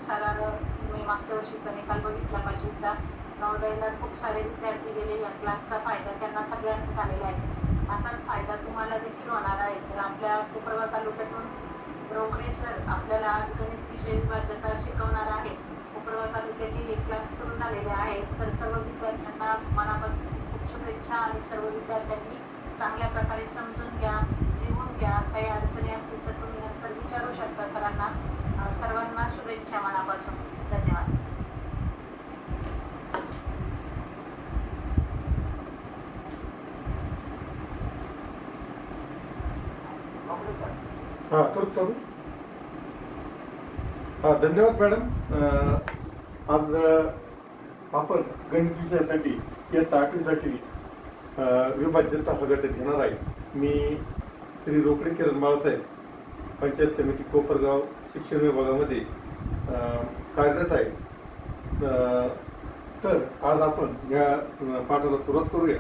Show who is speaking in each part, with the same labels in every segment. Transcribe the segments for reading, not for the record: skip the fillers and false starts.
Speaker 1: सारा मी मागच्या वर्षीचा निकाल बघितला पाहिजे होता. नवोदयला खूप सारे विद्यार्थी गेले, या क्लासचा फायदा त्यांना सगळ्यांना झालेला आहे. असाच फायदा तुम्हाला देखील होणार आहे. तर आपल्या कोपरगाव तालुक्यातून रोकडे सर आपल्याला आज गणित विषय विभाज्यता शिकवणार आहेत. कोपरगाव तालुक्याचे हे क्लास सुरू झालेले आहेत. तर सर्व विद्यार्थ्यांना मनापासून खूप शुभेच्छा आणि सर्व विद्यार्थ्यांनी चांगल्या प्रकारे समजून घ्या, लिहून घ्या. काही अडचणी असतील तर तुम्ही नंतर विचारू शकता सरांना. सर्वांना शुभेच्छा मनापासून. धन्यवाद.
Speaker 2: हा करू चालू. हा धन्यवाद मॅडम. आज आपण गणित विषयासाठी इयत्ता 8वीसाठी विभाज्यता हा घटक घेणार आहे. मी श्री रोकडे किरण बाळासाहेब, पंचायत समिती कोपरगाव शिक्षण विभागामध्ये कार्यरत आहे. तर आज आपण या पाठाला सुरुवात करूया.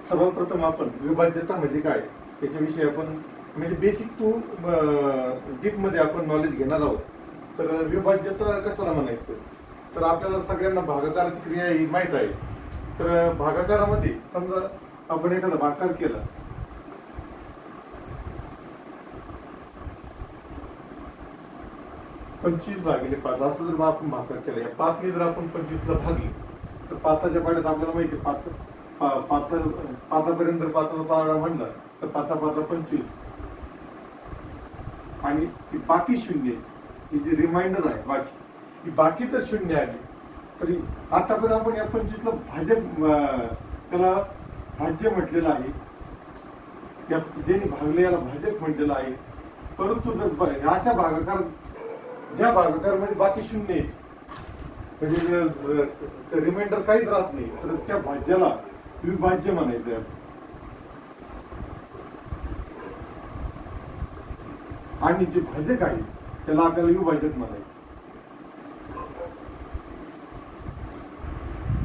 Speaker 2: सर्वप्रथम आपण विभाज्यता म्हणजे काय याच्याविषयी आपण म्हणजे बेसिक टू डीपमध्ये आपण नॉलेज घेणार आहोत. तर विभाज्यता कशाला म्हणायचं, तर आपल्याला सगळ्यांना भागाकाराची क्रिया ही माहीत आहे. तर भागाकारामध्ये समजा आपण एखादा भागाकार केला, पंचवीस भागिले 5 असं जर आपण भागाकार केला, या 5ने जर आपण 25ला भागले तर 5च्या पाड्यात आपल्याला माहिती आहे 5पर्यंत जर 5चा पाडा म्हणला तर 5 5 25 आणि बाकी शून्य ही जी रिमाइंडर आहे ही बाकी जर शून्य आली तरी आतापर्यंत आपण या 25ला त्याला भाज्य म्हटलेलं आहे, या ज्यांनी भागले याला भाजक म्हटलेलं आहे. परंतु जर अशा भागाकार ज्या भागाकारमध्ये बाकी शून्य आहेत म्हणजे रिमाइंडर काहीच राहत नाही तर त्या भाज्याला विभाज्य म्हणायचं आहे. आणि जे भाजक आहे त्याला आपल्याला विभाजक म्हणायचं.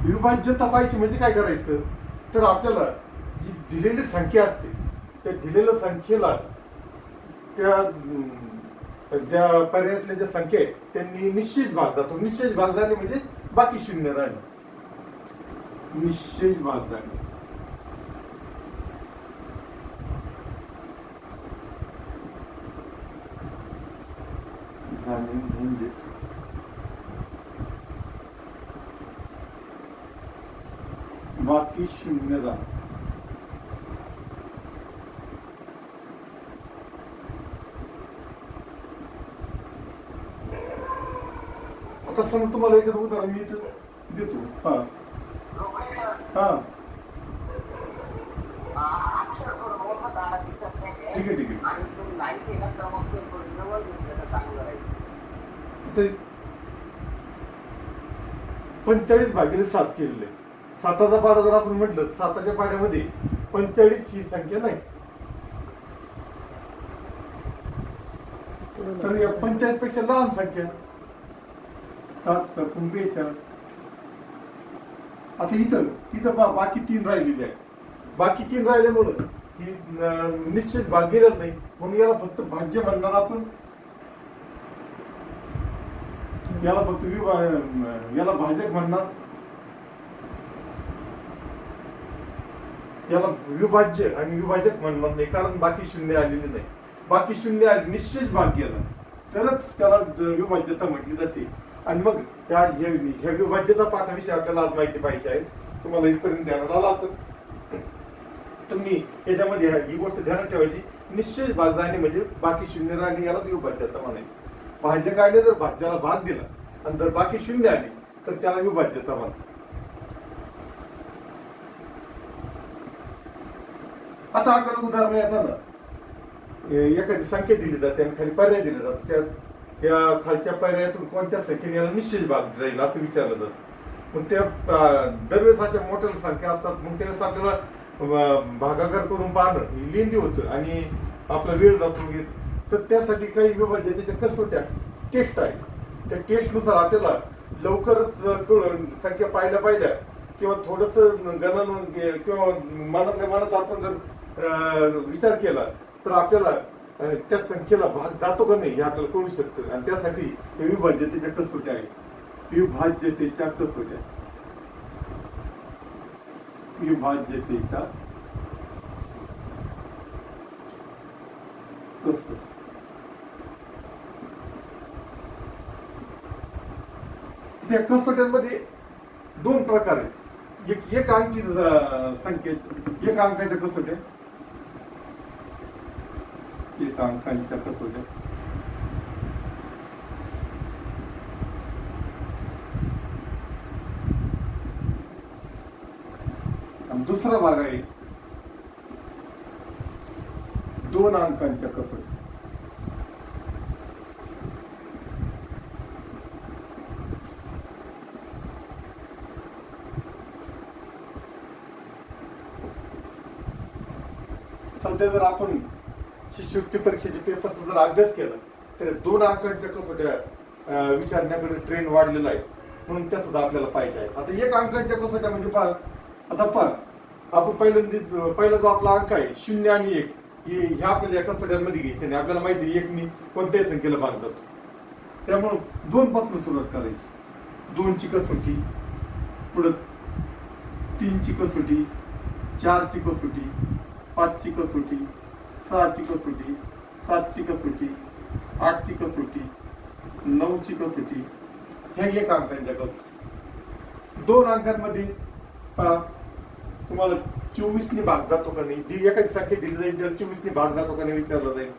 Speaker 2: विभाज्यता पाहिजे म्हणजे काय करायचं, तर आपल्याला जी दिलेली संख्या असते त्या दिलेल्या संख्येला त्या पर्यायातल्या ज्या संख्या आहेत त्यांनी निश्चित भाग जातो. निश्चित भाग झाले म्हणजे बाकी शून्य राहिले. निश्चित भाग झाले म्हणजे बाकी शून्य राहिले. आता समजा तुम्हाला एखादं उदाहरण मी इथं देतो. हा हा ठीक आहे ठीक आहे. 45 भागिले 7 केलेले. 7चा पाडा जर आपण म्हटलं 7च्या पाड्यामध्ये 45 ही संख्या नाही, तर या 45 पेक्षा लहान संख्या 7 7 42. आता इथं बाकी 3 राहिलेले आहे. बाकी 3 राहिल्यामुळं ही निश्चित भाग गेलेला नाही म्हणून याला फक्त भाज्य म्हणणार आपण. याला फक्त याला भाजक म्हणणार, याला विभाज्य आणि विभाजक म्हणणार नाही कारण बाकी शून्य आलेली नाही. बाकी शून्य आले निश्चित भाग गेला तरच त्याला विभाज्यता म्हटली जाते. आणि मग ह्या विभाज्यता पाठाविषयी आपल्याला आज माहिती पाहिजे आहे. तुम्हाला इथपर्यंत ध्यानात आला असेल. तुम्ही याच्यामध्ये ही गोष्ट ध्यानात ठेवायची, निश्चित भाग जाणे म्हणजे बाकी शून्य राहिली यालाच विभाज्यता म्हणायची. भाज्य काढले जर भाज्याला भाग दिला आणि जर बाकी शून्य आली तर त्याला विभाज्यता म्हणतात. आता आपल्याला उदाहरण येताना एखादी संख्या दिली जाते आणि खाली पर्याय दिले जातात. त्या या खालच्या पर्यायातून कोणत्या संख्येने याला निश्चित भाग जाईल असं विचारलं जातं. मग त्या दरवेळेस अशा मोठ्या संख्या असतात. मग त्यावेळेस आपल्याला भागाकार करून पाहणं लेंदी होतं आणि आपला वेळ जातो घेत. तर त्यासाठी काही विभाज्यतेच्या कसोट्या टेस्ट आहे. त्या टेस्टनुसार आपल्याला लवकरच कळून संख्या पाहिल्या किंवा थोडंसं गणन किंवा मनातल्या मनात आपण जर विचार केला तर आपल्याला त्या संख्येला भाग जातो का नाही हे आपल्याला कळू शकतं. आणि त्यासाठी हे विभाज्यतेच्या कसोट्या आहेत. विभाज्यतेच्या कसोट्या, विभाज्यतेच्या कसोट्या. त्या कसोट्यांमध्ये दोन प्रकार आहेत. एक अंकी संख्येत, एक अंकाच्या कसोट्या, एक अंकांच्या कसोट्या. आणि दुसरा भाग आहे 2 अंकांच्या कसोट्या. सध्या जर आपण शिष्यवृत्ती परीक्षेच्या पेपरचा जर अभ्यास केला तर 2 अंकांच्या कसोट्या विचारण्याकडे ट्रेंड वाढलेला आहे. म्हणून त्या सुद्धा आपल्याला पाहिजे आहे. आता 1 अंकांच्या कसोट्या म्हणजे आपण पहिला जो आपला अंक आहे 0 आणि 1 ह्या आपल्याला या कसोट्यांमध्ये घ्यायचे नाही. आपल्याला माहिती आहे 1 नी कोणत्याही संख्येला भाग जातो. त्यामुळं 2 पासून सुरुवात करायची. 2 ची कसोटी, पुढं 3 ची कसोटी, 4 ची कसोटी, 5 ची कसोटी, 6 ची कसोटी, 7 ची कसोटी, 8 ची कसोटी, 9 ची कसोटी. ह्या 1 अंकांच्या कसोटी. 2 अंकांमध्ये तुम्हाला 24 ने भाग जातो का नाही, एखादी संख्या दिली जाईल त्याला 24 ने भाग जातो का नाही विचारलं जाईल,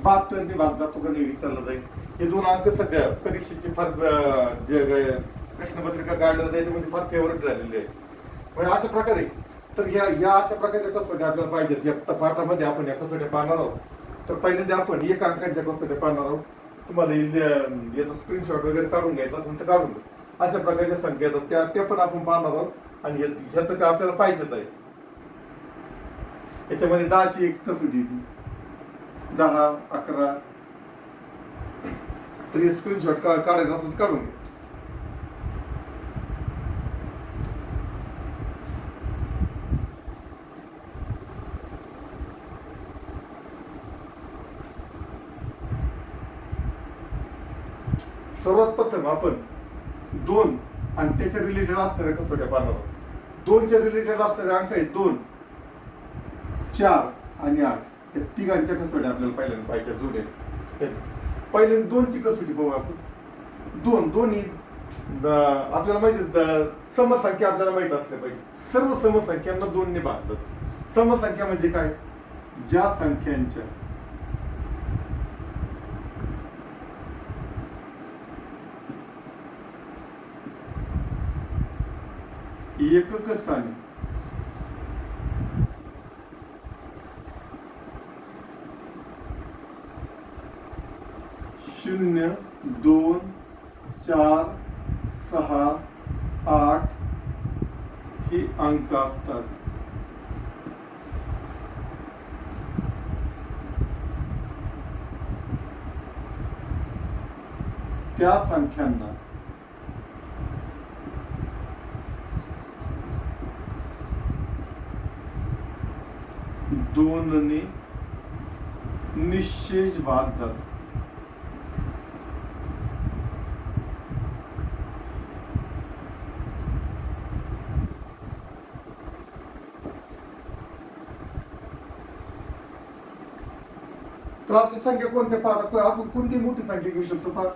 Speaker 2: 72 ने भाग जातो का नाही विचारलं जाईल. हे 2 अंक सध्या परीक्षेचे फार प्रश्नपत्रिका काढल्या त्याच्यामध्ये फार फेवरेट झालेले आहे. म्हणजे अशा प्रकारे तर या अशा प्रकारच्या कसोट्या आपल्याला पाहिजेत. या पाठामध्ये आपण या कसोट्या पाहणार आहोत. तर पहिल्यांदा आपण 1 अंकांच्या कसोट्या पाहणार आहोत. तुम्हाला याचा स्क्रीनशॉट वगैरे काढून घ्यायचा असेल तर काढून घ्या. अशा प्रकारच्या संख्या येतात त्या पण आपण पाहणार आहोत. आणि ह्या तर आपल्याला पाहिजेच आहे. याच्यामध्ये 10 ची एक कसोटी येते, 10, 11. तर स्क्रीनशॉट काढायचा असेल तर काढून घ्या. सर्वात प्रथम आपण 2 आणि त्याच्या रिलेटेड असणाऱ्या कसोट्या पाहणार आहोत. 2 च्या रिलेटेड असणारे अंक आहेत 2, 4 आणि 8. या तिघांच्या कसोट्या आपल्याला पहिल्यांदा पाहिजे जुने. पहिल्यांदा 2 ची कसोटी पाहू आपण. 2 ही आपल्याला माहिती समसंख्या आपल्याला माहित असल्या पाहिजे. सर्व समसंख्यांना 2 ने भाग जातो. समसंख्या म्हणजे काय, ज्या संख्यांच्या एकक स्थानी 0, 2, 4, 6, 8 हे अंक असतात. त्या संख्यांना दोनने निश्चेष भाग जातो. तर अशी संख्या कोणत्या पाहता, आपण कोणती मोठी संख्या घेऊ शकतो पहा.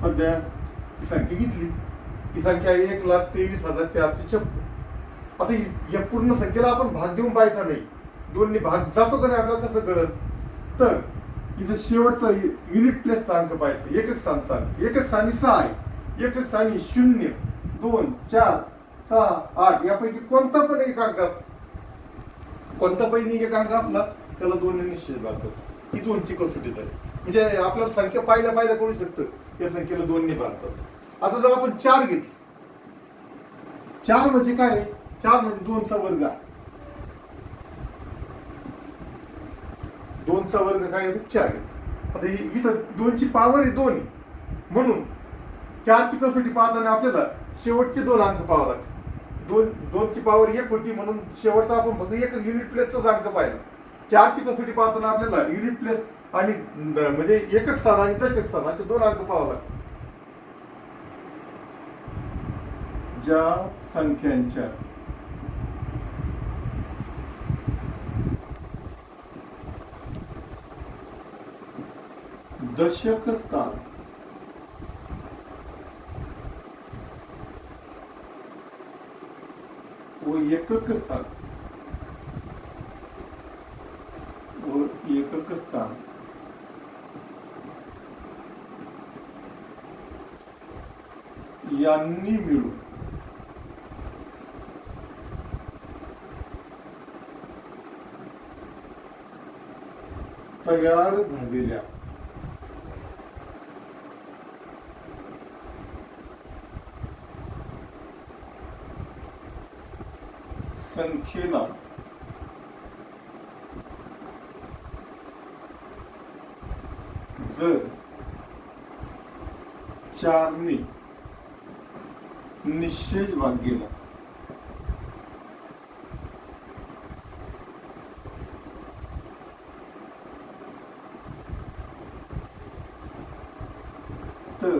Speaker 2: सध्या ही संख्या घेतली, ही संख्या 1,23,456. आता या पूर्ण संख्येला आपण भाग देऊन पाहायचा नाही. 2 ने भाग जातो का नाही आपल्याला कसं कळत, तर इथं शेवटचा युनिट प्लेसचा अंक पाहायचा. एकक स्थानचा अंक, एकक स्थानी 6 आहे. एकक स्थानी 0, 2, 4, 6, 8 यापैकी कोणता पण एक अंक असतो. कोणता पैकी एक अंक असला त्याला 2 ने निश्चित भाग जातो. ही 2 ची कसोटी आहे. म्हणजे आपल्याला संख्या पाहिल्या कळू शकतं या संख्येला 2 ने भाग जातो. आता जर आपण 4 घेतली, 4 म्हणजे काय, 4 म्हणजे 2 चा वर्ग. 2 चा वर्ग काय येतो, 4 येतो. आता इथं 2 ची पावर आहे 2, म्हणून 4 ची कसोटी पाहताना आपल्याला शेवटचे 2 अंक पाहावे लागतात. दोनची पॉवर 1 होती म्हणून शेवटचा आपण फक्त एक युनिट प्लेसचाच अंक पाहिला. 4ची कसोटी पाहताना आपल्याला युनिट प्लेस आणि म्हणजे एकक स्थान आणि दशक स्थान असे 2 अंक पाहावे लागतात. ज्या संख्यांच्या दशक स्थान व एकक स्थान यांनी मिळून तयार झालेल्या संख्येला जर 4ने निश्चय भाग गेला तर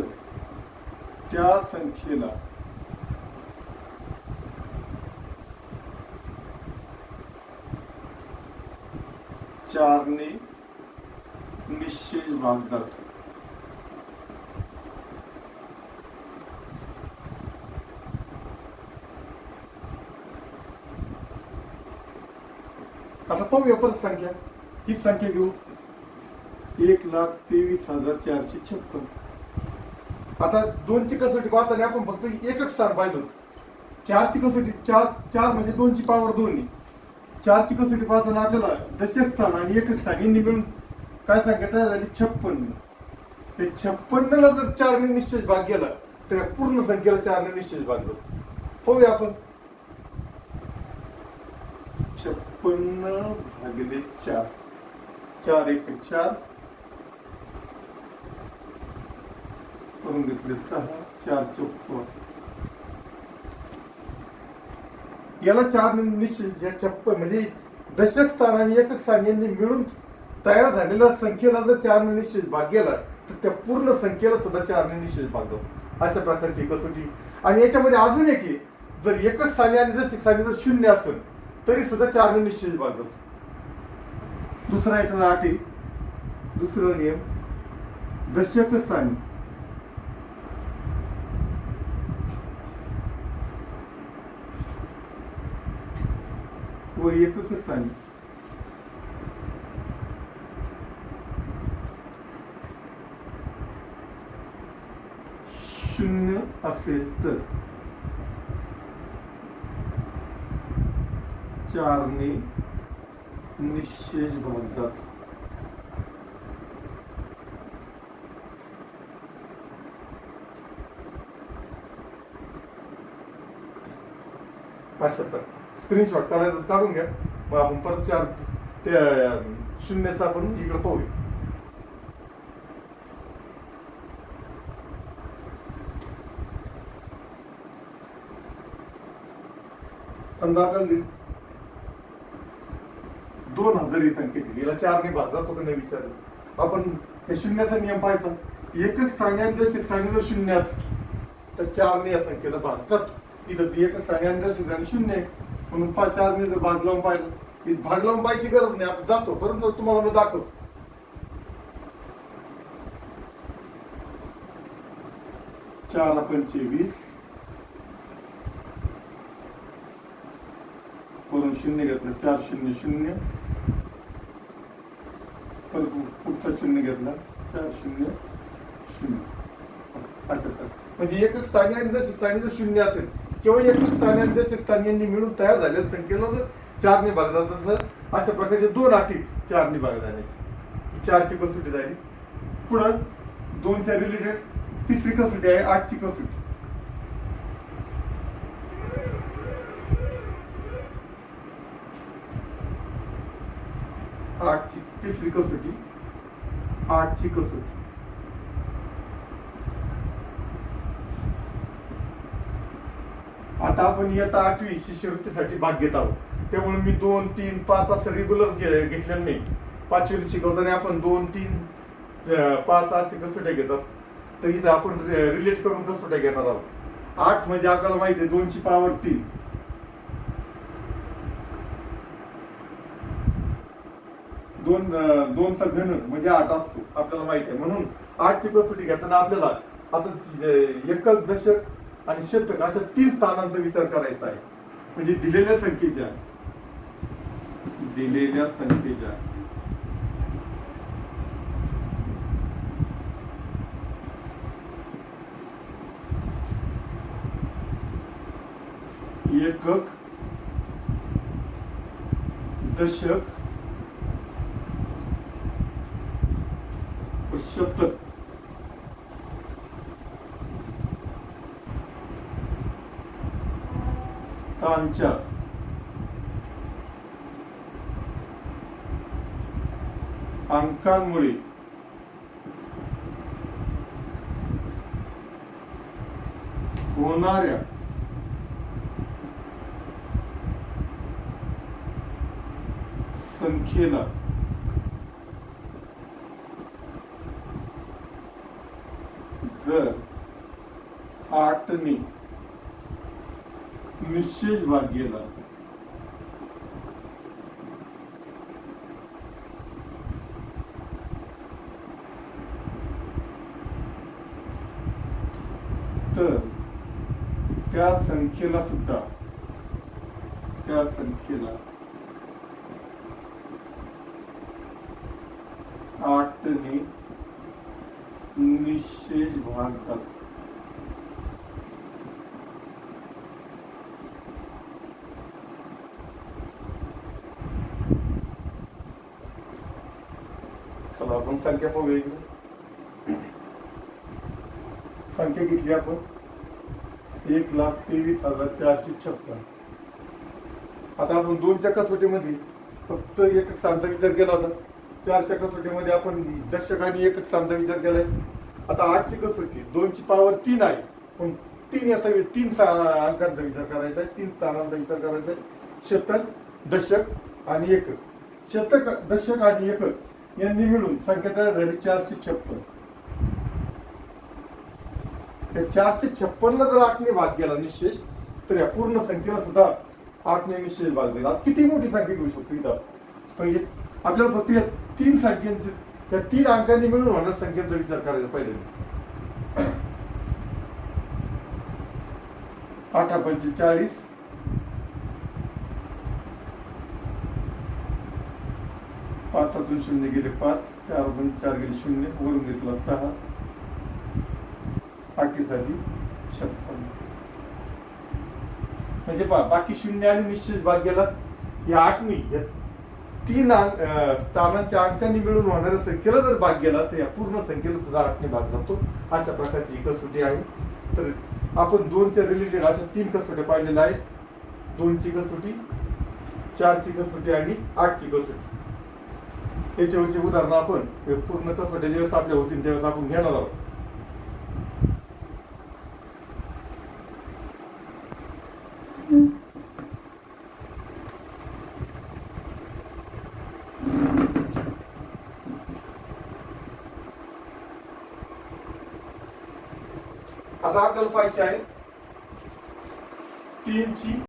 Speaker 2: त्या संख्येला चारने निश्चय भाग जातो. आता पाहूया परत संख्या. ही संख्या घेऊ 1,23,456. आता 2ची कसोटी पाहताना आपण फक्त एकच स्थान पाहिलं. 4ची कसोटी 4 म्हणजे 2ची पॉवर 2. 4ची कसोटी पाहताना आपल्याला दशक स्थान आणि एकक स्थान यांनी मिळून काय संख्या तयार झाली 56. ते 56ला जर 4ने निश्चय भाग गेला तर पूर्ण संख्येला 4ने निश्चय भाग जातो. पाहूया आपण 56 भागिले 4. 4 1 4 करून घेतले 6 4 चौक 16. याला 4 निश्चित या 56 म्हणजे दशक स्थान आणि एकक स्थान यांनी मिळून तयार झालेल्या संख्येला जर 4ने निश्चित भाग गेला तर त्या पूर्ण संख्येला सुद्धा 4ने निश्चित भाग जातो. अशा प्रकारची कसोटी. आणि याच्यामध्ये अजून एक आहे, जर एकक स्थानी आणि दशक स्थानी जर 0 असेल तरी सुद्धा 4ने निश्चित भाग जातो. दुसरा याचा 8 आहे. दुसरा नियम दशक स्थानी व एकक स्थानी शून्य असेल तर 4ने निश्चय भाग जातो. अशा प्रकारे स्क्रीनशॉट काढायचं काढून घ्या. मग आपण परत 4 त्या शून्याचा आपण इकडे पाहूया. समजा आपल्याला 2000 ही संख्या दिली, याला 4ने भाग जातो का नाही विचारलं. आपण हे शून्याचा नियम पाहायचा. एकच स्थानी आणि दशक स्थानी जर 0 असेल तर 4ने या संख्येला भाग जातो. इथं ती एकच स्थानी आणि दशक स्थानी 0 आहे म्हणून 4ने जर भाग लावून पाहिलं, भाग लावून पाहायची गरज नाही, आपण जातो. परंतु तुम्हाला मी दाखवतो. 4 पंचे 20 करून 0 घेतलं 4 0 0 परत पुढचा 0 घेतला 4 0 0. असं म्हणजे एकच स्थानी आणि दशक स्थानी जर 0 असेल किंवा एकच स्थानी आणि दशक स्थानी यांनी मिळून तयार झालेल्या संख्येला जर 4ने भाग जात असेल, अशा प्रकारचे 2 अटी 4ने भाग जाण्याची. 4ची कसोटी झाली. पुढं 2च्या रिलेटेड तिसरी कसोटी आहे 8ची कसोटी. 8ची तिसरी कसोटी 8ची कसोटी. आता आपण इयत्ता 8वी शिष्यवृत्तीसाठी भाग घेत आहोत. त्यामुळे मी 2, 3, 5 असं रेग्युलर घेतलेलं नाही. 5वीला शिकवताना आपण 2, 3, 5 असे कसोट्या घेत असतो. तर इथं आपण रिलेट करून कसोट्या घेणार आहोत. 8 म्हणजे आपल्याला माहिती आहे 2 ची पॉवर 3. 2चा घन म्हणजे 8 असतो आपल्याला माहिती आहे. म्हणून 8 ची कसोटी घेताना आपल्याला आता एकक, दशक आणि शतक अशा 3 स्थानांचा विचार करायचा आहे. म्हणजे दिलेल्या संख्येच्या एकक, दशक व शतक स्थानच्या अंकांमुळे होणाऱ्या संख्येला जर 8 ने निश्चय भाग गेला तर त्या संख्येला 8 ने निश्चय भाग जातो. चला आपण संख्या पाहूया इकडे. संख्या घेतली आपण 1,23,456. आता आपण 2च्या कसोटीमध्ये फक्त एकक स्थानचा विचार केला होता. 4च्या कसोटीमध्ये आपण दशक आणि एकक स्थानचा विचार केलाय. आता 8ची कसोटी 2 ची पॉवर 3 आहे. पण 3 अंकांचा विचार करायचा आहे. 3 स्थानांचा विचार करायचा आहे. शतक, दशक आणि एकक. शतक, दशक आणि एकक यांनी मिळून संख्या तयार झाली 456. त्या 456 जर 8 ने भाग केला निशेष, तर या पूर्ण संख्येला सुद्धा 8 ने निशेष भाग दिला. किती मोठी संख्या घेऊ शकतो इथं. पण आपल्याला फक्त या 3 संख्यांचे, त्या 3 अंकांनी मिळून होणाऱ्या संख्यांचा विचार करायचा पहिले. 8 पंचे 40, 5 शून्य गेले 5, 4 गेले 0, वरून घेतला 6, 8 साठी 56. म्हणजे बाकी 0 आणि निश्चित भाग गेला. या 8 या 3 स्थानांच्या अंकांनी मिळून होणाऱ्या संख्येला जर भाग गेला तर या पूर्ण संख्येला सुद्धा 8 ने भाग जातो. अशा प्रकारची ही कसोटी आहे. तर आपण 2च्या रिलेटेड अशा 3 कसोट्या पाहिलेल्या आहेत. 2ची कसोटी, 4ची कसोटी आणि 8ची कसोटी. याच्यावरची उदाहरणं आपण पूर्ण कसोट्या ज्यावेळेस आपल्या होतील त्यावेळेस आपण घेणार आहोत. आता आपल्याला पाहिजे आहे 3ची